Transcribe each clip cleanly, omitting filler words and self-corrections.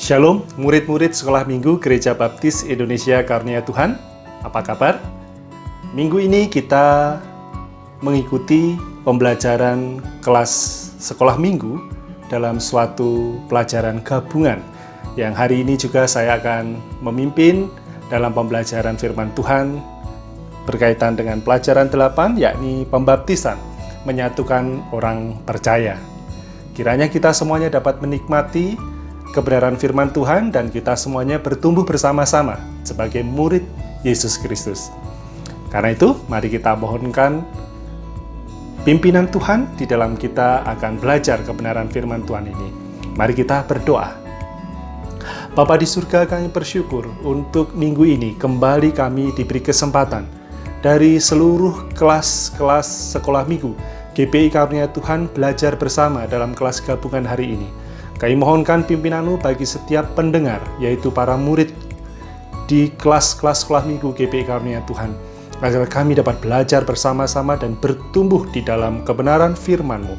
Shalom, murid-murid Sekolah Minggu Gereja Baptis Indonesia Karunia Tuhan. Apa kabar? Minggu ini kita mengikuti pembelajaran kelas Sekolah Minggu dalam suatu pelajaran gabungan yang hari ini juga saya akan memimpin dalam pembelajaran firman Tuhan berkaitan dengan pelajaran 8, yakni pembaptisan, menyatukan orang percaya. Kiranya kita semuanya dapat menikmati kebenaran firman Tuhan dan kita semuanya bertumbuh bersama-sama sebagai murid Yesus Kristus. Karena itu, mari kita mohonkan pimpinan Tuhan di dalam kita akan belajar kebenaran firman Tuhan ini. Mari kita berdoa. Bapa di surga, kami bersyukur untuk minggu ini kembali kami diberi kesempatan dari seluruh kelas-kelas sekolah minggu GPI Karunia Tuhan belajar bersama dalam kelas gabungan hari ini. Kami mohonkan pimpinan-Mu bagi setiap pendengar, yaitu para murid di kelas-kelas sekolah minggu GPI Karunia Tuhan, agar kami dapat belajar bersama-sama dan bertumbuh di dalam kebenaran firman-Mu.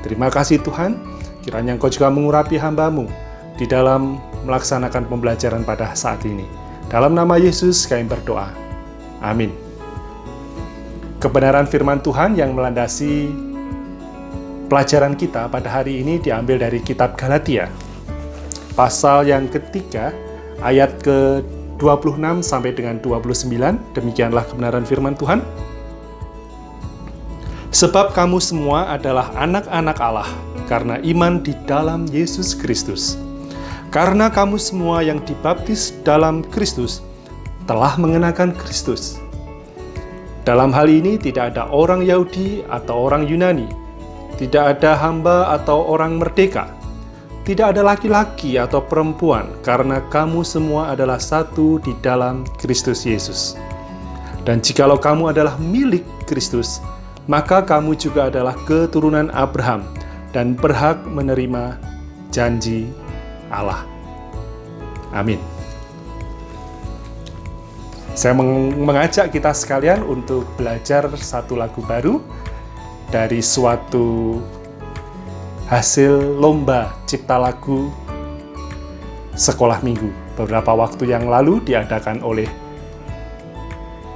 Terima kasih Tuhan, kiranya Engkau juga mengurapi hamba-Mu di dalam melaksanakan pembelajaran pada saat ini. Dalam nama Yesus kami berdoa. Amin. Kebenaran firman Tuhan yang melandasi pelajaran kita pada hari ini diambil dari kitab Galatia, pasal yang ketiga, ayat ke-26 sampai dengan 29. Demikianlah kebenaran firman Tuhan. Sebab kamu semua adalah anak-anak Allah karena iman di dalam Yesus Kristus. Karena kamu semua yang dibaptis dalam Kristus telah mengenakan Kristus. Dalam hal ini tidak ada orang Yahudi atau orang Yunani, tidak ada hamba atau orang merdeka, tidak ada laki-laki atau perempuan, karena kamu semua adalah satu di dalam Kristus Yesus. Dan jikalau kamu adalah milik Kristus, maka kamu juga adalah keturunan Abraham dan berhak menerima janji Allah. Amin. Saya mengajak kita sekalian untuk belajar satu lagu baru dari suatu hasil lomba cipta lagu sekolah minggu. Beberapa waktu yang lalu diadakan oleh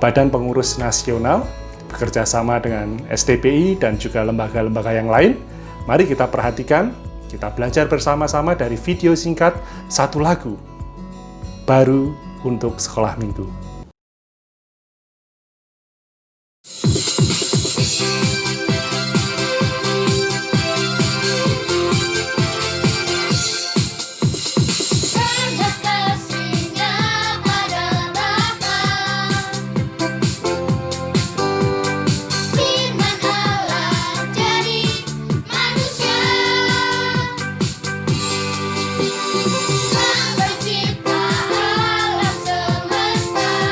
Badan Pengurus Nasional bekerja sama dengan STPI dan juga lembaga-lembaga yang lain. Mari kita perhatikan, kita belajar bersama-sama dari video singkat satu lagu baru untuk sekolah minggu. Pencipta alam semesta.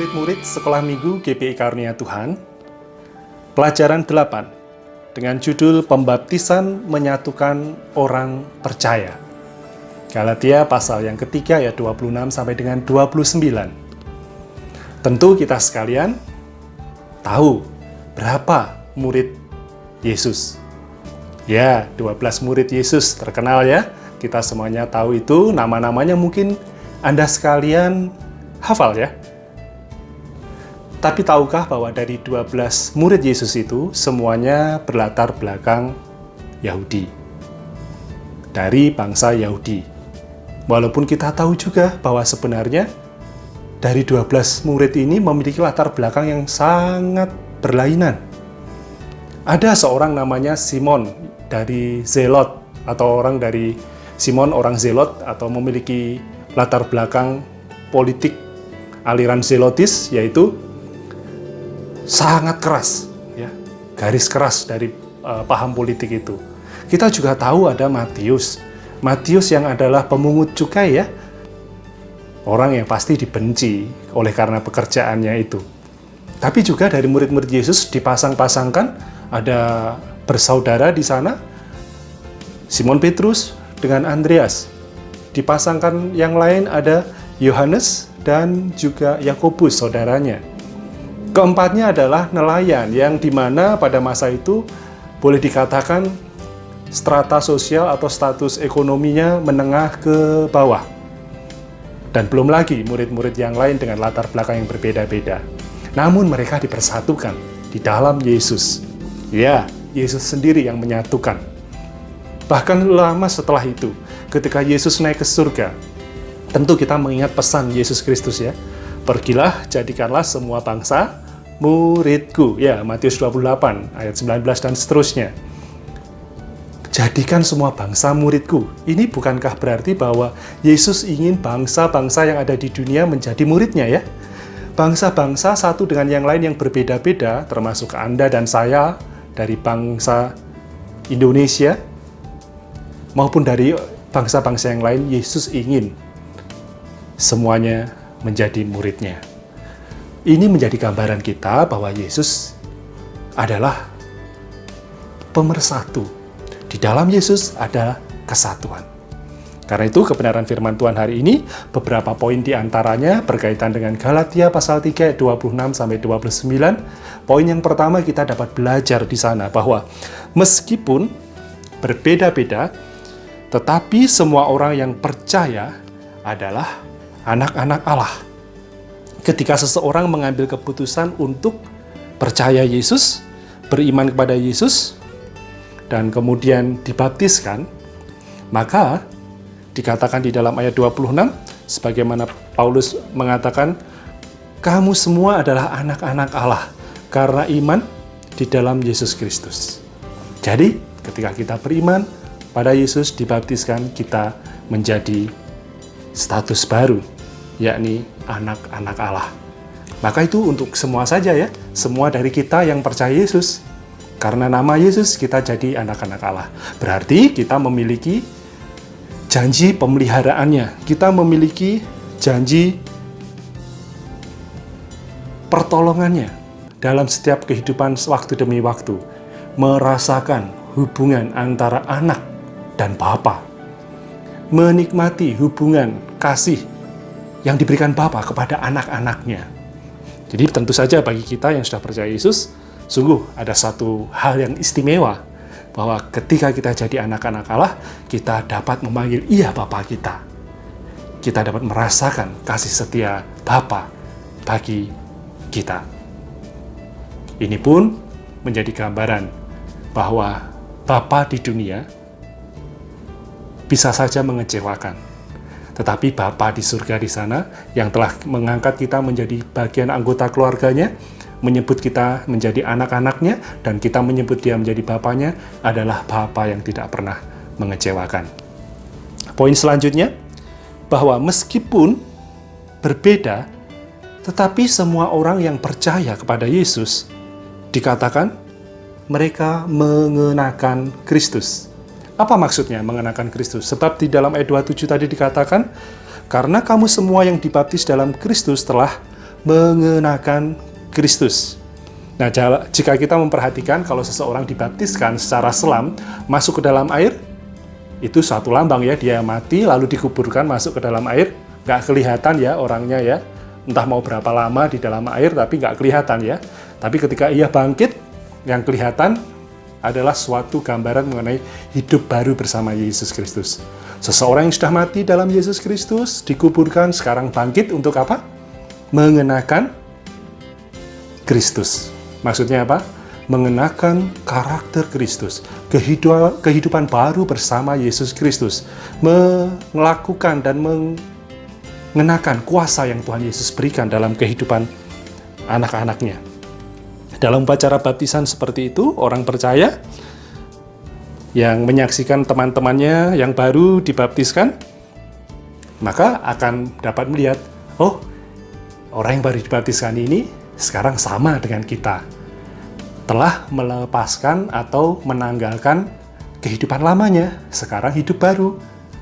murid-murid Sekolah Minggu GPI Karunia Tuhan, pelajaran 8 dengan judul Pembaptisan Menyatukan Orang Percaya. Galatia pasal yang ketiga ayat 26 sampai dengan 29. Tentu kita sekalian tahu berapa murid Yesus. Ya, 12 murid Yesus terkenal ya. Kita semuanya tahu itu, nama-namanya mungkin Anda sekalian hafal ya. Tapi tahukah bahwa dari 12 murid Yesus itu semuanya berlatar belakang Yahudi. Dari bangsa Yahudi. Walaupun kita tahu juga bahwa sebenarnya dari 12 murid ini memiliki latar belakang yang sangat berlainan. Ada seorang namanya Simon dari Zelot, atau orang dari Simon orang Zelot, atau memiliki latar belakang politik aliran Zelotis, yaitu sangat keras, ya, garis keras dari paham politik itu. Kita juga tahu ada Matius yang adalah pemungut cukai ya, orang yang pasti dibenci oleh karena pekerjaannya itu. Tapi juga dari murid-murid Yesus dipasang-pasangkan, ada bersaudara di sana, Simon Petrus dengan Andreas. Dipasangkan yang lain ada Yohanes dan juga Yakobus, saudaranya. Keempatnya adalah nelayan, yang dimana pada masa itu boleh dikatakan strata sosial atau status ekonominya menengah ke bawah. Dan belum lagi murid-murid yang lain dengan latar belakang yang berbeda-beda. Namun mereka dipersatukan di dalam Yesus. Ya, Yesus sendiri yang menyatukan. Bahkan lama setelah itu, ketika Yesus naik ke surga, tentu kita mengingat pesan Yesus Kristus ya. Pergilah, jadikanlah semua bangsa muridku. Ya, Matius 28 ayat 19 dan seterusnya. Jadikan semua bangsa muridku. Ini bukankah berarti bahwa Yesus ingin bangsa-bangsa yang ada di dunia menjadi muridnya ya? Bangsa-bangsa satu dengan yang lain yang berbeda-beda, termasuk Anda dan saya dari bangsa Indonesia, maupun dari bangsa-bangsa yang lain, Yesus ingin semuanya menjadi muridnya. Ini menjadi gambaran kita bahwa Yesus adalah pemersatu. Di dalam Yesus ada kesatuan. Karena itu kebenaran firman Tuhan hari ini, beberapa poin diantaranya berkaitan dengan Galatia pasal 3 ayat 26 sampai 29. Poin yang pertama kita dapat belajar di sana bahwa meskipun berbeda-beda, tetapi semua orang yang percaya adalah anak-anak Allah. Ketika seseorang mengambil keputusan untuk percaya Yesus, beriman kepada Yesus, dan kemudian dibaptiskan, maka dikatakan di dalam ayat 26, sebagaimana Paulus mengatakan, kamu semua adalah anak-anak Allah karena iman di dalam Yesus Kristus. Jadi, ketika kita beriman pada Yesus, dibaptiskan, kita menjadi status baru, yakni anak-anak Allah. Maka itu untuk semua saja ya, semua dari kita yang percaya Yesus. Karena nama Yesus kita jadi anak-anak Allah. Berarti kita memiliki janji pemeliharaannya. Kita memiliki janji pertolongannya dalam setiap kehidupan waktu demi waktu. Merasakan hubungan antara anak dan Bapa. Menikmati hubungan kasih yang diberikan Bapa kepada anak-anaknya. Jadi tentu saja bagi kita yang sudah percaya Yesus, sungguh ada satu hal yang istimewa, bahwa ketika kita jadi anak-anak Allah, kita dapat memanggil iya Bapa kita. Kita dapat merasakan kasih setia Bapa bagi kita. Ini pun menjadi gambaran bahwa Bapa di dunia bisa saja mengecewakan. Tetapi Bapa di surga di sana yang telah mengangkat kita menjadi bagian anggota keluarganya, menyebut kita menjadi anak-anaknya, dan kita menyebut dia menjadi bapaknya, adalah Bapa yang tidak pernah mengecewakan. Poin selanjutnya, bahwa meskipun berbeda, tetapi semua orang yang percaya kepada Yesus, dikatakan mereka mengenakan Kristus. Apa maksudnya mengenakan Kristus? Sebab di dalam ayat 27 tadi dikatakan, karena kamu semua yang dibaptis dalam Kristus telah mengenakan Kristus. Nah, jika kita memperhatikan kalau seseorang dibaptiskan secara selam masuk ke dalam air, itu suatu lambang ya, dia mati lalu dikuburkan masuk ke dalam air, nggak kelihatan ya orangnya ya, entah mau berapa lama di dalam air tapi nggak kelihatan ya. Tapi ketika ia bangkit, yang kelihatan adalah suatu gambaran mengenai hidup baru bersama Yesus Kristus. Seseorang yang sudah mati dalam Yesus Kristus, dikuburkan, sekarang bangkit untuk apa? Mengenakan Kristus. Maksudnya apa? Mengenakan karakter Kristus, kehidupan baru bersama Yesus Kristus, melakukan dan mengenakan kuasa yang Tuhan Yesus berikan dalam kehidupan anak-anaknya. Dalam upacara baptisan seperti itu, orang percaya yang menyaksikan teman-temannya yang baru dibaptiskan, maka akan dapat melihat, oh, orang yang baru dibaptiskan ini sekarang sama dengan kita, telah melepaskan atau menanggalkan kehidupan lamanya, sekarang hidup baru,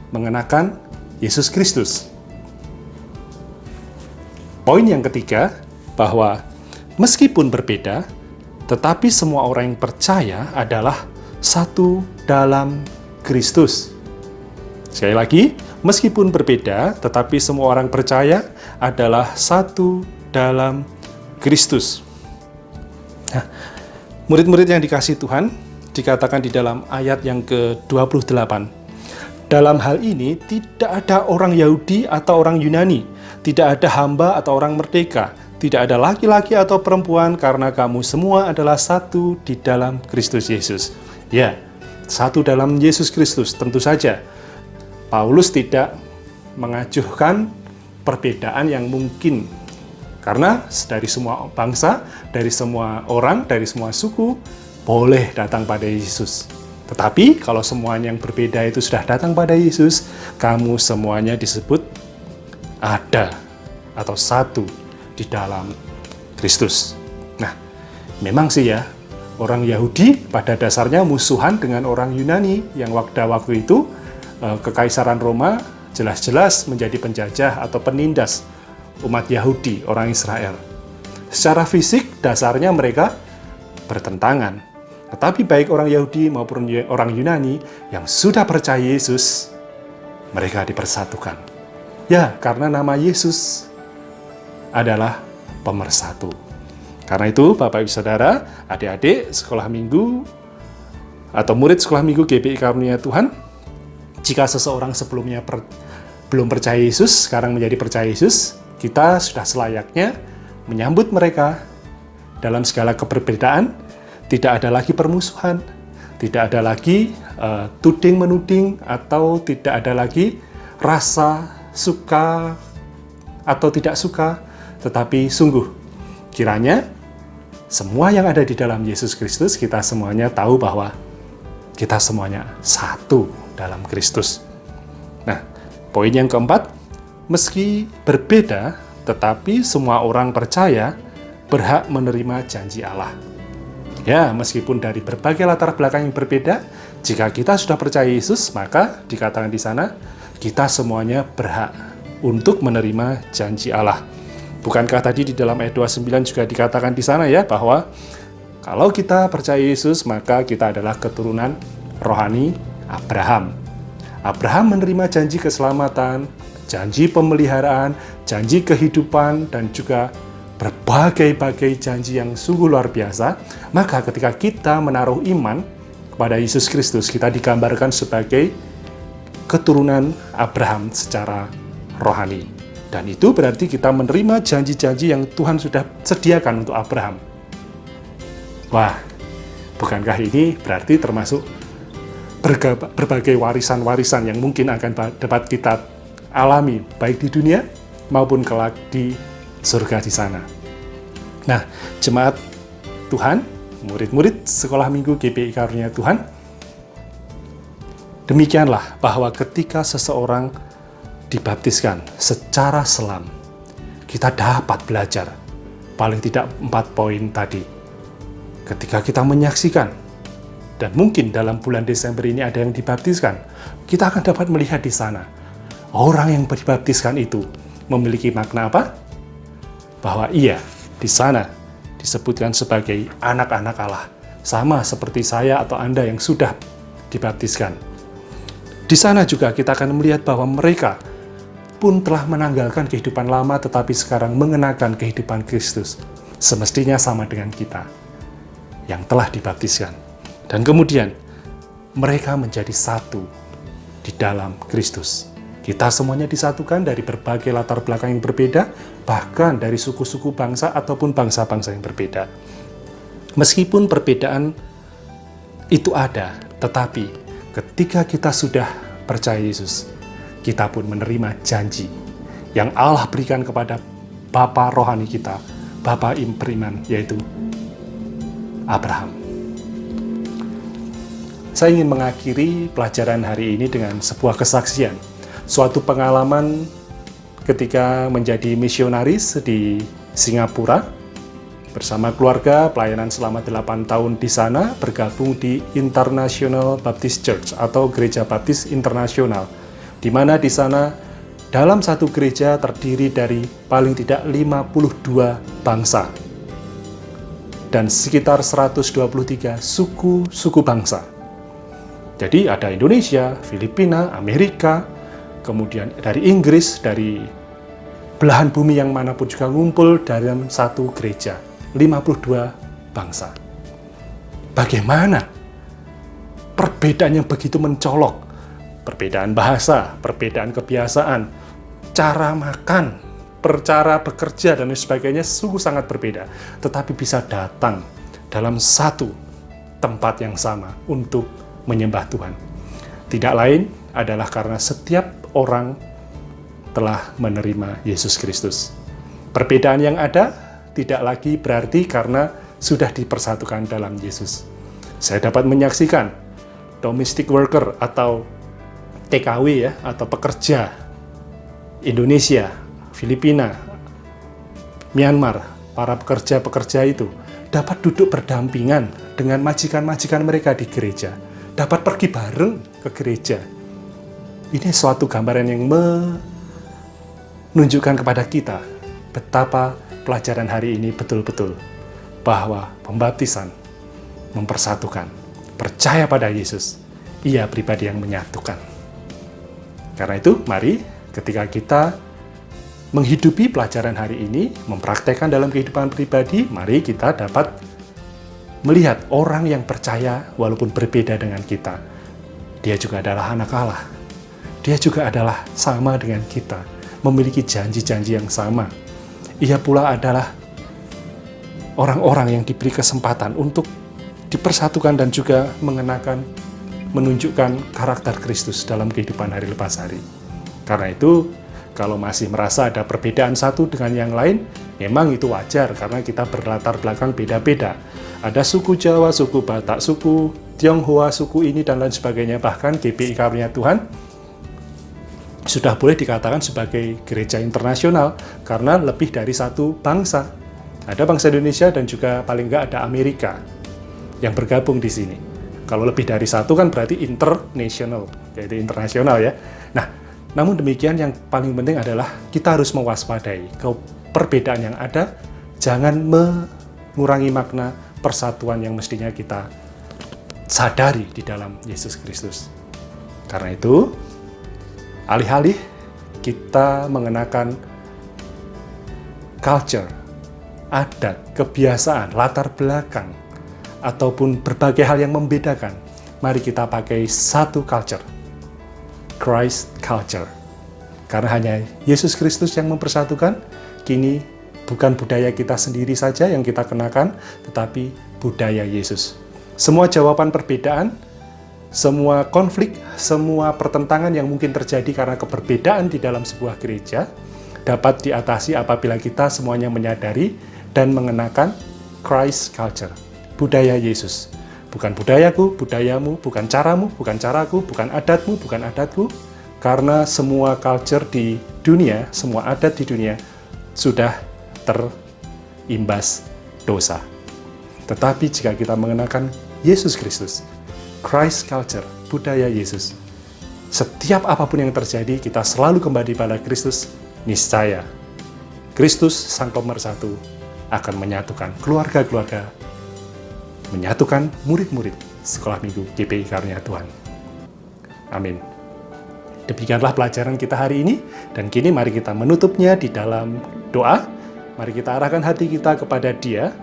mengenakan Yesus Kristus. Poin yang ketiga, bahwa meskipun berbeda, tetapi semua orang yang percaya adalah satu dalam Kristus. Sekali lagi, meskipun berbeda, tetapi semua orang percaya adalah satu dalam Kristus. Nah, murid-murid yang dikasihi Tuhan, dikatakan di dalam ayat yang ke-28, dalam hal ini tidak ada orang Yahudi atau orang Yunani, tidak ada hamba atau orang merdeka, tidak ada laki-laki atau perempuan, karena kamu semua adalah satu di dalam Kristus Yesus. Ya, satu dalam Yesus Kristus. Tentu saja, Paulus tidak mengajukan perbedaan yang mungkin, karena dari semua bangsa, dari semua orang, dari semua suku, boleh datang pada Yesus. Tetapi kalau semuanya yang berbeda itu sudah datang pada Yesus, kamu semuanya disebut ada atau satu di dalam Kristus. Nah, memang sih ya, orang Yahudi pada dasarnya musuhan dengan orang Yunani yang waktu itu Kekaisaran Roma jelas-jelas menjadi penjajah atau penindas umat Yahudi, orang Israel. Secara fisik dasarnya mereka bertentangan. Tetapi baik orang Yahudi maupun orang Yunani yang sudah percaya Yesus, mereka dipersatukan. Ya, karena nama Yesus adalah pemersatu. Karena itu, Bapak Ibu Saudara, adik-adik sekolah minggu atau murid sekolah minggu GBI Karunia Tuhan, jika seseorang sebelumnya belum percaya Yesus, sekarang menjadi percaya Yesus, kita sudah selayaknya menyambut mereka dalam segala keberbedaan. Tidak ada lagi permusuhan, tidak ada lagi tuding-menuding, atau tidak ada lagi rasa suka atau tidak suka, tetapi sungguh kiranya semua yang ada di dalam Yesus Kristus, kita semuanya tahu bahwa kita semuanya satu dalam Kristus. Nah, poin yang keempat, meski berbeda, tetapi semua orang percaya berhak menerima janji Allah. Ya, meskipun dari berbagai latar belakang yang berbeda, jika kita sudah percaya Yesus, maka dikatakan di sana, kita semuanya berhak untuk menerima janji Allah. Bukankah tadi di dalam ayat 29 juga dikatakan di sana ya, bahwa kalau kita percaya Yesus, maka kita adalah keturunan rohani Abraham. Abraham menerima janji keselamatan, janji pemeliharaan, janji kehidupan, dan juga berbagai-bagai janji yang sungguh luar biasa. Maka ketika kita menaruh iman kepada Yesus Kristus, kita digambarkan sebagai keturunan Abraham secara rohani. Dan itu berarti kita menerima janji-janji yang Tuhan sudah sediakan untuk Abraham. Wah, bukankah ini berarti termasuk berbagai warisan-warisan yang mungkin akan dapat kita alami, baik di dunia maupun kelak di surga di sana. Nah, jemaat Tuhan, murid-murid sekolah minggu GBI Karunia Tuhan, demikianlah bahwa ketika seseorang dibaptiskan secara selam, kita dapat belajar paling tidak 4 poin tadi. Ketika kita menyaksikan, dan mungkin dalam bulan Desember ini ada yang dibaptiskan, kita akan dapat melihat di sana orang yang dibaptiskan itu memiliki makna apa? bahwa ia di sana disebutkan sebagai anak-anak Allah, sama seperti saya atau Anda yang sudah dibaptiskan. Di sana juga kita akan melihat bahwa mereka pun telah menanggalkan kehidupan lama tetapi sekarang mengenakan kehidupan Kristus. Semestinya sama dengan kita yang telah dibaptiskan. Dan kemudian mereka menjadi satu di dalam Kristus. Kita semuanya disatukan dari berbagai latar belakang yang berbeda, bahkan dari suku-suku bangsa ataupun bangsa-bangsa yang berbeda. Meskipun perbedaan itu ada, tetapi ketika kita sudah percaya Yesus, kita pun menerima janji yang Allah berikan kepada Bapa rohani kita, Bapa beriman, yaitu Abraham. Saya ingin mengakhiri pelajaran hari ini dengan sebuah kesaksian, suatu pengalaman ketika menjadi misionaris di Singapura bersama keluarga, pelayanan selama 8 tahun di sana, bergabung di International Baptist Church atau Gereja Baptis Internasional, di mana di sana dalam satu gereja terdiri dari paling tidak 52 bangsa dan sekitar 123 suku bangsa. Jadi ada Indonesia, Filipina, Amerika, kemudian dari Inggris, dari belahan bumi yang manapun juga ngumpul dalam satu gereja. 52 bangsa. Bagaimana perbedaan yang begitu mencolok? Perbedaan bahasa, perbedaan kebiasaan, cara makan, cara bekerja, dan sebagainya sungguh sangat berbeda. Tetapi bisa datang dalam satu tempat yang sama untuk menyembah Tuhan. Tidak lain adalah karena setiap orang telah menerima Yesus Kristus. Perbedaan yang ada tidak lagi berarti karena sudah dipersatukan dalam Yesus. Saya dapat menyaksikan domestic worker atau TKW ya, atau pekerja Indonesia, Filipina, Myanmar, para pekerja-pekerja itu dapat duduk berdampingan dengan majikan-majikan mereka di gereja, dapat pergi bareng ke gereja. Ini suatu gambaran yang menunjukkan kepada kita betapa pelajaran hari ini betul-betul bahwa pembaptisan mempersatukan. Percaya pada Yesus, Ia pribadi yang menyatukan. Karena itu, mari ketika kita menghidupi pelajaran hari ini, mempraktekkan dalam kehidupan pribadi, mari kita dapat melihat orang yang percaya walaupun berbeda dengan kita. Dia juga adalah anak Allah. Dia juga adalah sama dengan kita, memiliki janji-janji yang sama. Ia pula adalah orang-orang yang diberi kesempatan untuk dipersatukan dan juga menunjukkan karakter Kristus dalam kehidupan hari lepas hari. Karena itu, kalau masih merasa ada perbedaan satu dengan yang lain, memang itu wajar karena kita berlatar belakang beda-beda. Ada suku Jawa, suku Batak, suku Tionghoa, suku ini dan lain sebagainya. Bahkan GPI Karya Tuhan sudah boleh dikatakan sebagai gereja internasional karena lebih dari satu bangsa. Ada bangsa Indonesia dan juga paling nggak ada Amerika yang bergabung di sini. Kalau lebih dari satu kan berarti international, yaitu internasional ya. Nah, namun demikian yang paling penting adalah kita harus mewaspadai perbedaan yang ada, jangan mengurangi makna persatuan yang mestinya kita sadari di dalam Yesus Kristus. Karena itu, alih-alih kita mengenakan culture, adat, kebiasaan, latar belakang, ataupun berbagai hal yang membedakan, mari kita pakai satu culture, Christ culture. Karena hanya Yesus Kristus yang mempersatukan, kini bukan budaya kita sendiri saja yang kita kenakan, tetapi budaya Yesus. Semua jawaban perbedaan, semua konflik, semua pertentangan yang mungkin terjadi karena keberbedaan di dalam sebuah gereja, dapat diatasi apabila kita semuanya menyadari dan mengenakan Christ culture, budaya Yesus. Bukan budayaku, budayamu, bukan caramu, bukan caraku, bukan adatmu, bukan adatku, karena semua culture di dunia, semua adat di dunia sudah terimbas dosa. Tetapi jika kita mengenakan Yesus Kristus, Christ culture, budaya Yesus, setiap apapun yang terjadi, kita selalu kembali pada Kristus, niscaya Kristus Sang Pemersatu akan menyatukan keluarga-keluarga, menyatukan murid-murid Sekolah Minggu GPI Karunia Tuhan. Amin. Demikianlah pelajaran kita hari ini, dan kini mari kita menutupnya di dalam doa. Mari kita arahkan hati kita kepada Dia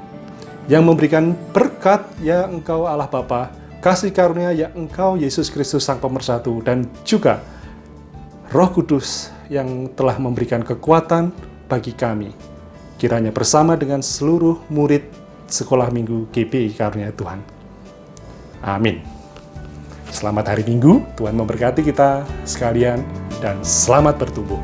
yang memberikan berkat, ya Engkau Allah Bapa, kasih karunia ya Engkau Yesus Kristus Sang Pemersatu, dan juga Roh Kudus yang telah memberikan kekuatan bagi kami. Kiranya bersama dengan seluruh murid Sekolah Minggu GPI Karunia Tuhan. Amin. Selamat hari Minggu, Tuhan memberkati kita sekalian, dan selamat bertumbuh.